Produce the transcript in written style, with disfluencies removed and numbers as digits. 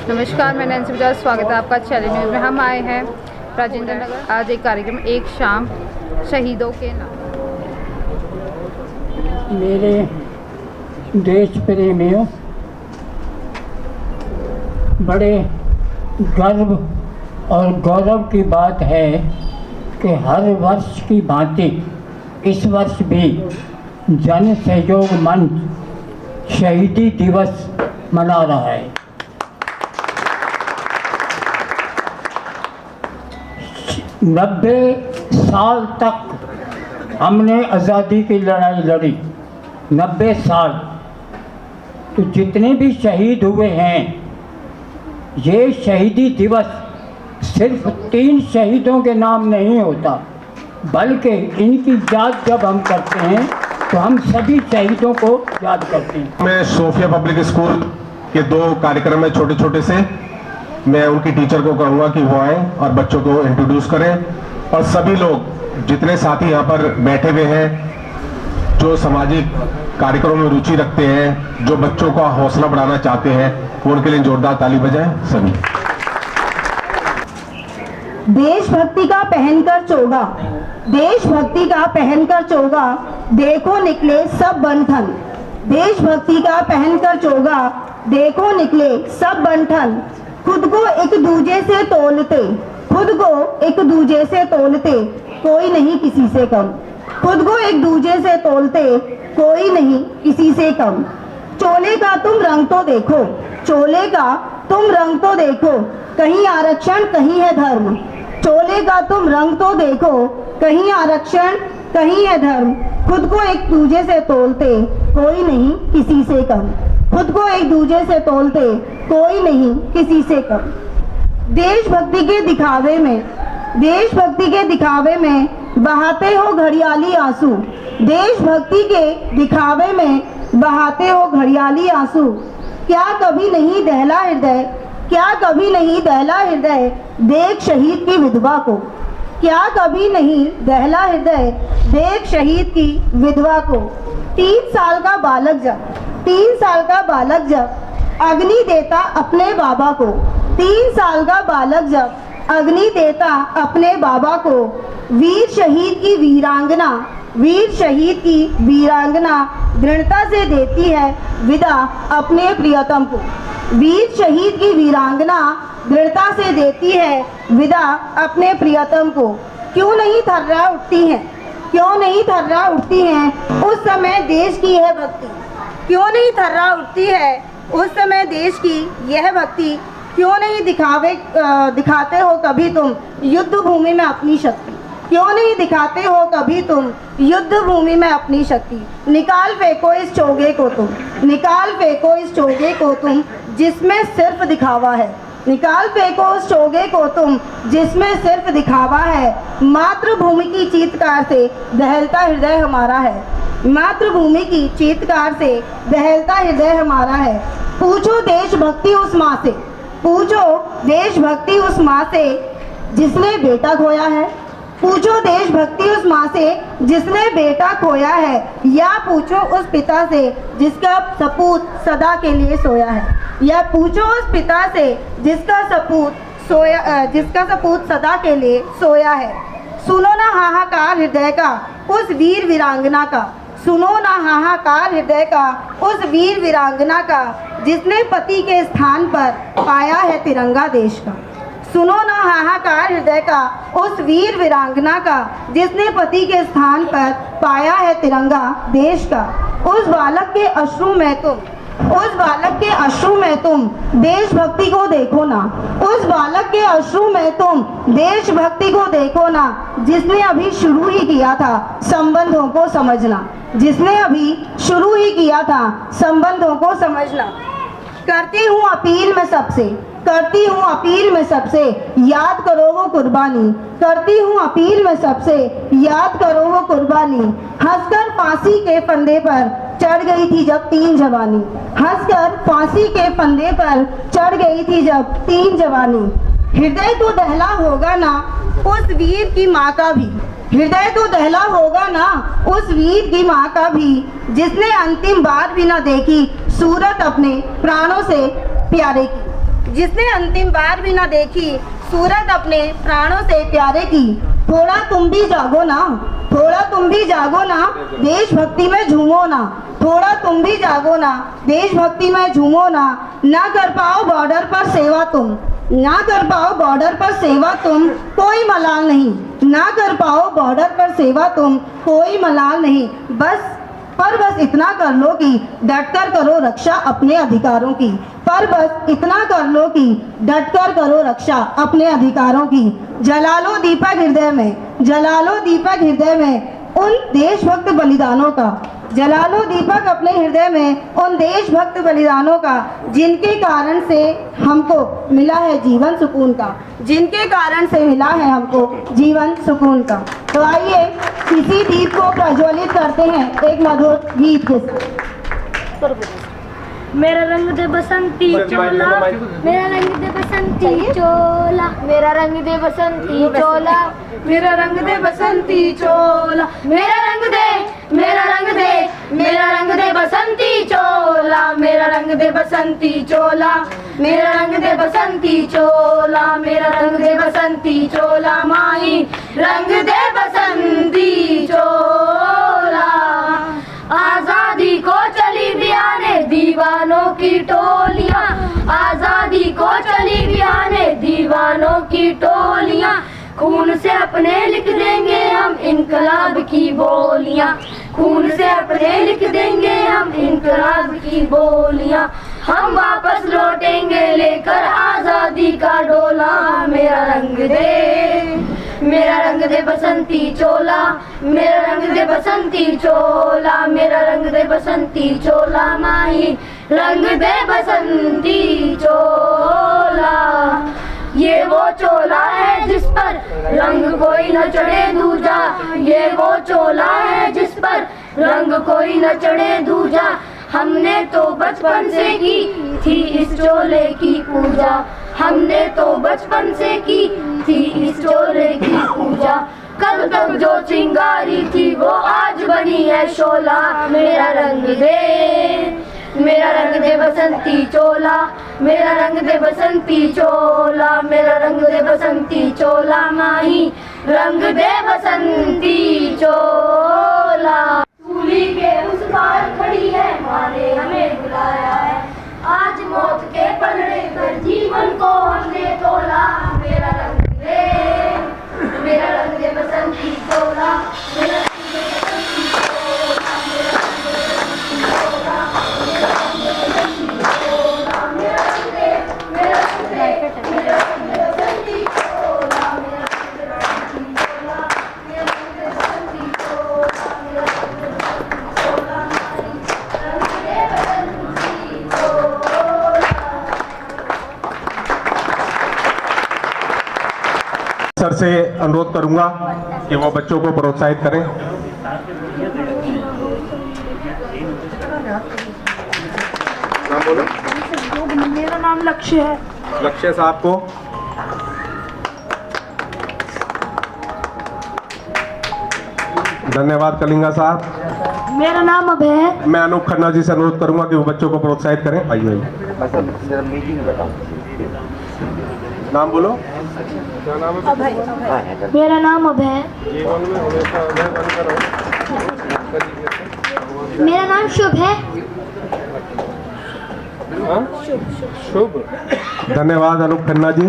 नमस्कार, मैं नैन्सी बजाज, स्वागत है आपका चैनल न्यूज़ में। हम आए हैं राजेंद्र नगर। आज एक कार्यक्रम एक शाम शहीदों के नाम। मेरे देश प्रेमियों, बड़े गर्व और गौरव की बात है कि हर वर्ष की भांति इस वर्ष भी जन सहयोग मंच शहीदी दिवस मना रहा है। 90 साल तक हमने आज़ादी की लड़ाई लड़ी, 90 साल। तो जितने भी शहीद हुए हैं, ये शहीदी दिवस सिर्फ 3 शहीदों के नाम नहीं होता, बल्कि इनकी याद जब हम करते हैं तो हम सभी शहीदों को याद करते हैं। मैं सोफिया पब्लिक स्कूल के 2 कार्यक्रम में छोटे छोटे से मैं उनकी टीचर को कहूँगा कि वो आए और बच्चों को इंट्रोड्यूस करें, और सभी लोग जितने साथी यहाँ पर बैठे हुए हैं जो सामाजिक कार्यक्रमों में रुचि रखते हैं, जो बच्चों का हौसला बढ़ाना चाहते हैं, वो उनके लिए जोरदार ताली बजाएं सभी। देशभक्ति का पहनकर चोगा, देशभक्ति का पहनकर चोगा, देखो निकले सब बंधन। देशभक्ति का पहनकर चोगा, देखो निकले सब बंधन। खुद को एक दूजे से तोलते, खुद को एक दूजे से तोलते, कोई नहीं किसी से कम। खुद को एक दूजे से तोलते, कोई नहीं किसी से कम। चोले का तुम रंग तो देखो, चोले का तुम रंग तो देखो, कहीं आरक्षण कहीं है धर्म। चोले का तुम रंग तो देखो, कहीं आरक्षण कहीं है धर्म। खुद को एक दूजे से तोलते, कोई नहीं किसी से कम। खुद को एक दूजे से तोलते, कोई नहीं किसी से कम। देशभक्ति के दिखावे में, देशभक्ति के दिखावे में बहाते हो घड़ियाली आंसू। देशभक्ति के दिखावे में बहाते हो घड़ियाली आंसू। क्या कभी नहीं दहला हृदय, क्या कभी नहीं दहला हृदय देख शहीद की विधवा को। क्या कभी नहीं दहला हृदय देख शहीद की विधवा को। 3 साल का बालक जब, 3 साल का बालक जब अग्नि देता अपने बाबा को। 3 साल का बालक जब अग्नि देता अपने बाबा को। वीर शहीद की वीरांगना, वीर शहीद की वीरांगना दृढ़ता से देती है विदा अपने प्रियतम को। वीर शहीद की वीरांगना दृढ़ता से देती है विदा अपने प्रियतम को। क्यों नहीं थर्रा उठती हैं, क्यों नहीं थर्रा उठती हैं उस समय देश की यह भक्ति। क्यों नहीं थर्रा उठती है उस समय देश की यह भक्ति। क्यों नहीं दिखाते हो कभी तुम युद्ध भूमि में अपनी शक्ति। क्यों नहीं दिखाते हो कभी तुम युद्ध भूमि में अपनी शक्ति। निकाल फेंको इस चोगे को तुम, निकाल फेंको इस चोगे को तुम जिसमें सिर्फ दिखावा है। निकाल फेंको उस चोगे को तुम जिसमें सिर्फ दिखावा है। मातृभूमि की चीत्कार से दहलता हृदय हमारा है। मातृभूमि की चीत्कार से दहलता हृदय हमारा है। पूछो देशभक्ति उस माँ से, पूछो देशभक्ति उस माँ से जिसने बेटा खोया है। पूछो देशभक्ति उस माँ से जिसने बेटा खोया है, या पूछो उस पिता से जिसका सपूत सदा के लिए सोया है। या पूछो उस पिता से जिसका सपूत सदा के लिए सोया है। सुनो ना हाहाकार हृदय का उस वीर वीरांगना का। सुनो ना हाहाकार हृदय का उस वीर वीरांगना का जिसने पति के स्थान पर पाया है तिरंगा देश का। सुनो ना हाहाकार हृदय का उस वीर वीरांगना का जिसने पति के स्थान पर पाया है तिरंगा देश का। उस बालक के अश्रु में तुम, उस बालक के अश्रु में तुम देशभक्ति को देखो ना। उस बालक के अश्रु में तुम देशभक्ति को देखो ना, जिसने अभी शुरू ही किया था संबंधों को समझना। जिसने अभी शुरू ही किया था संबंधों को समझना। करती हूँ अपील में सबसे, करती हूँ अपील में सबसे, याद करो वो कुर्बानी। करती हूँ अपील में सबसे, याद करो वो कुर्बानी। हंसकर फांसी के फंदे पर चढ़ गई थी जब 3 जवानी। हंसकर फांसी के फंदे पर चढ़ गई थी जब 3 जवानी। हृदय तो दहला होगा ना उस वीर की माँ का भी। हृदय तो दहला होगा ना उस वीर की माँ का भी, जिसने अंतिम बार भी न देखी सूरत अपने प्राणों से प्यारे की। जिसने अंतिम बार भी न देखी सूरत अपने प्राणों से प्यारे की। थोड़ा तुम भी जागो ना, थोड़ा तुम भी जागो ना, देशभक्ति में झूमो ना, थोड़ा तुम भी जागो ना, देशभक्ति में झूमो ना। ना कर पाओ बॉर्डर पर सेवा तुम, ना कर पाओ बॉर्डर पर सेवा तुम, कोई मलाल नहीं। ना कर पाओ बॉर्डर पर सेवा तुम, कोई मलाल नहीं। बस इतना कर लो कि डटकर करो रक्षा अपने अधिकारों की। पर बस इतना कर लो कि डटकर करो रक्षा अपने अधिकारों की। जला लो दीपक हृदय में, जला लो दीपक हृदय में उन देशभक्त बलिदानों का, जला लो दीपक अपने हृदय में उन देशभक्त बलिदानों का, जिनके कारण से हमको मिला है जीवन सुकून का, जिनके कारण से मिला है हमको जीवन सुकून का। तो आइए इसी दीप को प्रज्वलित करते हैं एक मधुर गीत के साथ। मेरा रंग दे बसंती चोला, मेरा रंग दे बसंती चोला, मेरा रंग दे बसंती चोला, मेरा रंग दे बसंती चोला, मेरा रंग दे, मेरा रंग दे, मेरा रंग दे बसंती चोला, मेरा रंग दे बसंती चोला, मेरा रंग दे बसंती चोला, मेरा रंग दे बसंती चोला, माही रंग दे बसंती चोला। आजादी को चली बियाने दीवानों की टोलियां, आजादी को चली बियाने दीवानों की टोलियां, खून से अपने लिख देंगे हम इनकलाब की बोलियां, खून से अपने लिख देंगे हम इनकलाब की बोलियां। हम वापस लौटेंगे लेकर आजादी का डोला, मेरा रंग दे, मेरा रंग दे बसंती चोला, मेरा रंग दे बसंती चोला, मेरा रंग दे बसंती चोला, माही रंग दे बसंती चोला। ये वो चोला है जिस पर रंग कोई न चढ़े दूजा, ये वो चोला है जिस पर रंग कोई न चढ़े दूजा। हमने तो बचपन से की थी इस चोले की पूजा, हमने तो बचपन से की थी इस चोले की पूजा। कल तक जो चिंगारी थी वो आज बनी है शोला, मेरा रंग दे, मेरा रंग दे बसंती चोला, मेरा रंग दे बसंती चोला, मेरा रंग दे बसंती चोला, माही रंग दे बसंती चोला। सूली के उस पार खड़ी है माँ ने हमें बुलाया है, आज मौत के पलड़े पर जीवन को हमने तोला, मेरा रंग दे, मेरा रंग दे बसंती चोला, मेरा रंग दे बसंती चोला, मेरा रंग दे बसंती चोला, मेरा रंग दे बसंती चोला, मेरा रंग दे, मेरा रंग दे, मेरा रंग दे बसंती चोला, मेरा रंग दे बसंती चोला, मेरा रंग दे बसंती चोला, मेरा रंग दे बसंती चोला, रंग दे बसंती चोला। सर से अनुरोध करूंगा कि वो बच्चों को प्रोत्साहित करें। नाम बोलो। मेरा नाम लक्ष्य है। लक्ष्य साहब को। धन्यवाद कलिंगा साहब। मेरा नाम अभय है। मैं अनूप खन्ना जी से अनुरोध करूंगा कि वो बच्चों को प्रोत्साहित करें। आइए नाम बोलो। मेरा नाम अभय है। मेरा नाम शुभ है। धन्यवाद अनूप खन्ना जी।